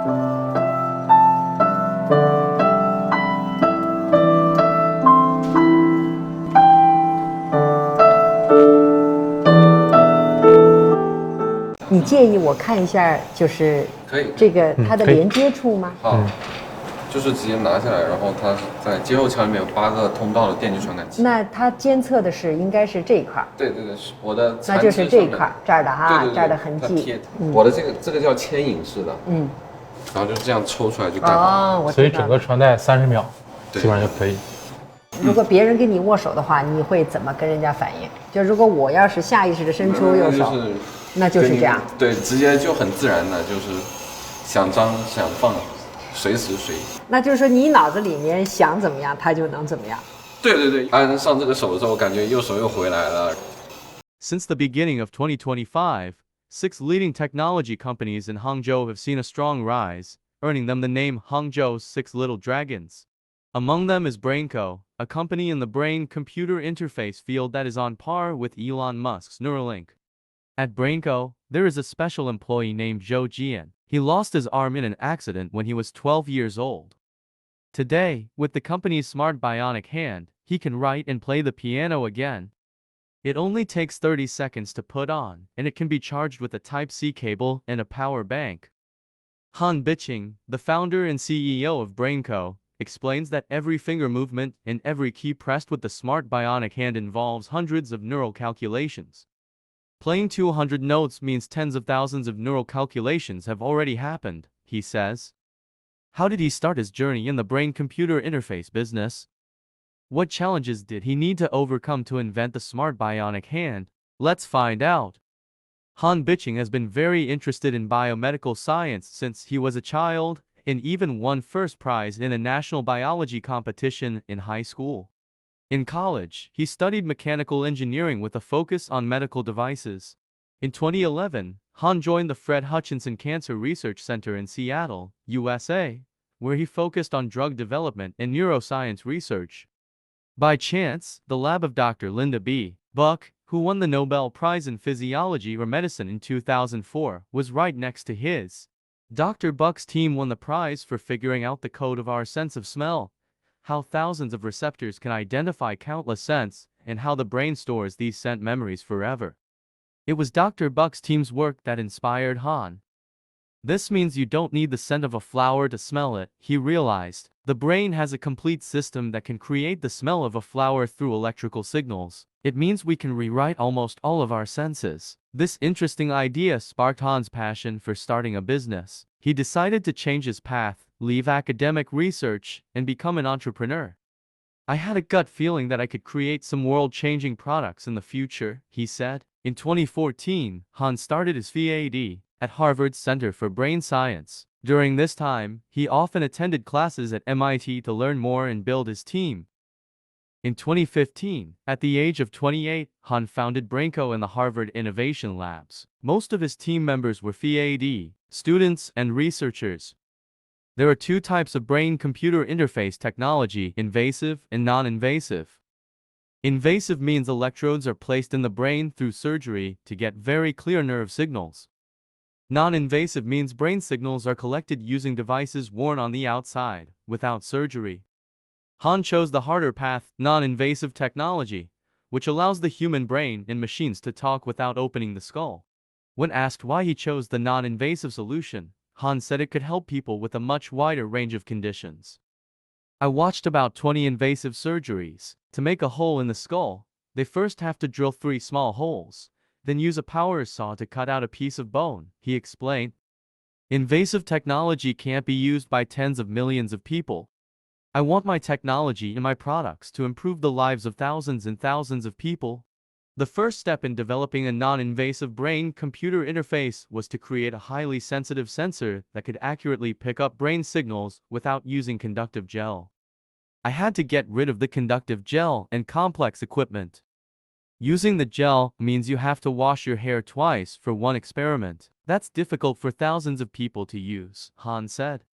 你介意我看一下，就是可以这个它的可以连接处吗？好，就是直接拿下来，然后它在接后腔里面有8个通道的电极传感器。那它监测的是应该是这一块儿，对对对，是我的。那就是这一块儿这儿的哈，对对对，这儿的痕迹它贴。我的这个叫牵引式的，然后就这样抽出来就干嘛。哦，我所以知道了整个传带30秒，对基本上就可以。如果别人跟你握手的话，你会怎么跟人家反应？就如果我要是下意识的伸出右手，那就是这样。对，直接就很自然的，就是想张想放，随时随地。那就是说你脑子里面想怎么样，它就能怎么样。对对对，按上这个手的时候，感觉右手又回来了。 Since the beginning of 2025, 6 leading technology companies in Hangzhou have seen a strong rise, earning them the name Hangzhou's 6 Little Dragons. Among them is BrainCo, a company in the brain-computer interface field that is on par with Elon Musk's Neuralink. At BrainCo, there is a special employee named Zhou Jian. He lost his arm in an accident when he was 12 years old. Today, with the company's smart bionic hand, he can write and play the piano again. It only takes 30 seconds to put on, and it can be charged with a Type-C cable and a power bank. Han Biqing, the founder and CEO of BrainCo, explains that every finger movement and every key pressed with the smart bionic hand involves hundreds of neural calculations. Playing 200 notes means tens of thousands of neural calculations have already happened, he says. How did he start his journey in the brain-computer interface business? What challenges did he need to overcome to invent the smart bionic hand? Let's find out. Han Biqing has been very interested in biomedical science since he was a child, and even won first prize in a national biology competition in high school. In college, he studied mechanical engineering with a focus on medical devices. In 2011, Han joined the Fred Hutchinson Cancer Research Center in Seattle, USA, where he focused on drug development and neuroscience research. By chance, the lab of Dr. Linda B. Buck, who won the Nobel Prize in Physiology or Medicine in 2004, was right next to his. Dr. Buck's team won the prize for figuring out the code of our sense of smell, how thousands of receptors can identify countless scents, and how the brain stores these scent memories forever. It was Dr. Buck's team's work that inspired Han. This means you don't need the scent of a flower to smell it, he realized. The brain has a complete system that can create the smell of a flower through electrical signals. It means we can rewrite almost all of our senses. This interesting idea sparked Han's passion for starting a business. He decided to change his path, leave academic research, and become an entrepreneur. I had a gut feeling that I could create some world-changing products in the future, he said. In 2014, Han started his PhD at Harvard's Center for Brain Science. During this time, he often attended classes at MIT to learn more and build his team. In 2015, at the age of 28, Han founded BrainCo in the Harvard Innovation Labs. Most of his team members were PhD students and researchers. There are 2 types of brain-computer interface technology: invasive and non-invasive. Invasive means electrodes are placed in the brain through surgery to get very clear nerve signals. Non-invasive means brain signals are collected using devices worn on the outside, without surgery. Han chose the harder path, non-invasive technology, which allows the human brain and machines to talk without opening the skull. When asked why he chose the non-invasive solution, Han said it could help people with a much wider range of conditions. I watched about 20 invasive surgeries. To make a hole in the skull, they first have to drill 3 small holes, then use a power saw to cut out a piece of bone, he explained. Invasive technology can't be used by tens of millions of people. I want my technology and my products to improve the lives of thousands and thousands of people. The first step in developing a non-invasive brain-computer interface was to create a highly sensitive sensor that could accurately pick up brain signals without using conductive gel. I had to get rid of the conductive gel and complex equipment. Using the gel means you have to wash your hair twice for one experiment. That's difficult for thousands of people to use, Han said.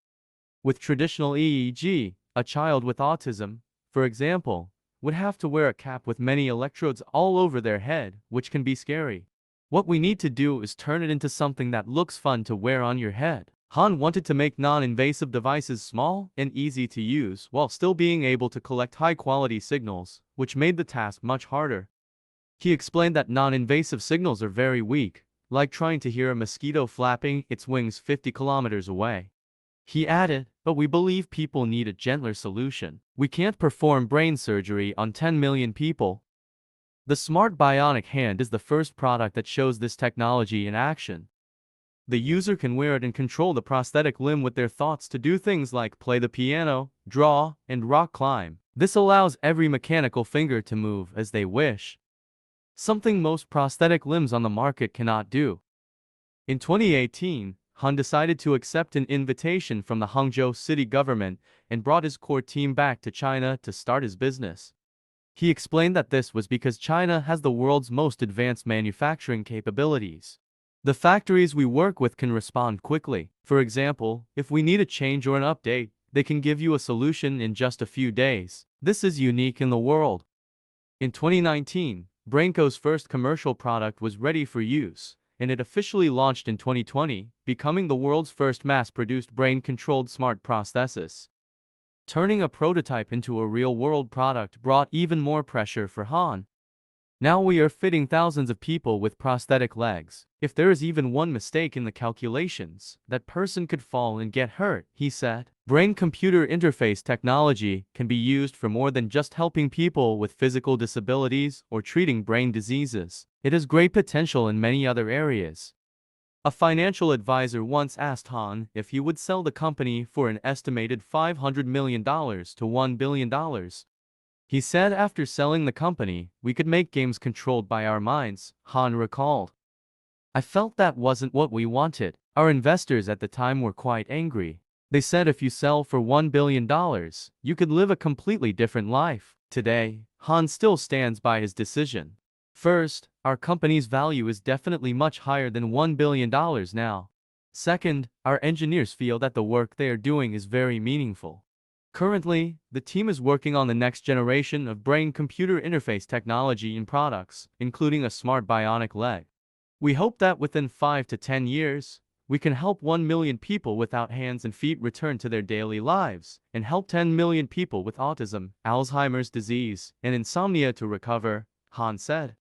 With traditional EEG, a child with autism, for example, would have to wear a cap with many electrodes all over their head, which can be scary. What we need to do is turn it into something that looks fun to wear on your head. Han wanted to make non-invasive devices small and easy to use while still being able to collect high-quality signals, which made the task much harder. He explained that non-invasive signals are very weak, like trying to hear a mosquito flapping its wings 50 kilometers away. He added, but we believe people need a gentler solution. We can't perform brain surgery on 10 million people. The smart bionic hand is the first product that shows this technology in action. The user can wear it and control the prosthetic limb with their thoughts to do things like play the piano, draw, and rock climb. This allows every mechanical finger to move as they wish, something most prosthetic limbs on the market cannot do. In 2018, Han decided to accept an invitation from the Hangzhou city government and brought his core team back to China to start his business. He explained that this was because China has the world's most advanced manufacturing capabilities. The factories we work with can respond quickly. For example, if we need a change or an update, they can give you a solution in just a few days. This is unique in the world. In 2019, Brainco's first commercial product was ready for use, and it officially launched in 2020, becoming the world's first mass-produced brain-controlled smart prosthesis. Turning a prototype into a real-world product brought even more pressure for Han. Now we are fitting thousands of people with prosthetic legs. If there is even one mistake in the calculations, that person could fall and get hurt, he said. Brain-computer interface technology can be used for more than just helping people with physical disabilities or treating brain diseases. It has great potential in many other areas. A financial advisor once asked Han if he would sell the company for an estimated $500 million to $1 billion. He said after selling the company, we could make games controlled by our minds, Han recalled. I felt that wasn't what we wanted. Our investors at the time were quite angry. They said if you sell for $1 billion, you could live a completely different life. Today, Han still stands by his decision. First, our company's value is definitely much higher than $1 billion now. Second, our engineers feel that the work they are doing is very meaningful. Currently, the team is working on the next generation of brain-computer interface technology and products, including a smart bionic leg. We hope that within 5 to 10 years, we can help 1 million people without hands and feet return to their daily lives, and help 10 million people with autism, Alzheimer's disease, and insomnia to recover, Han said.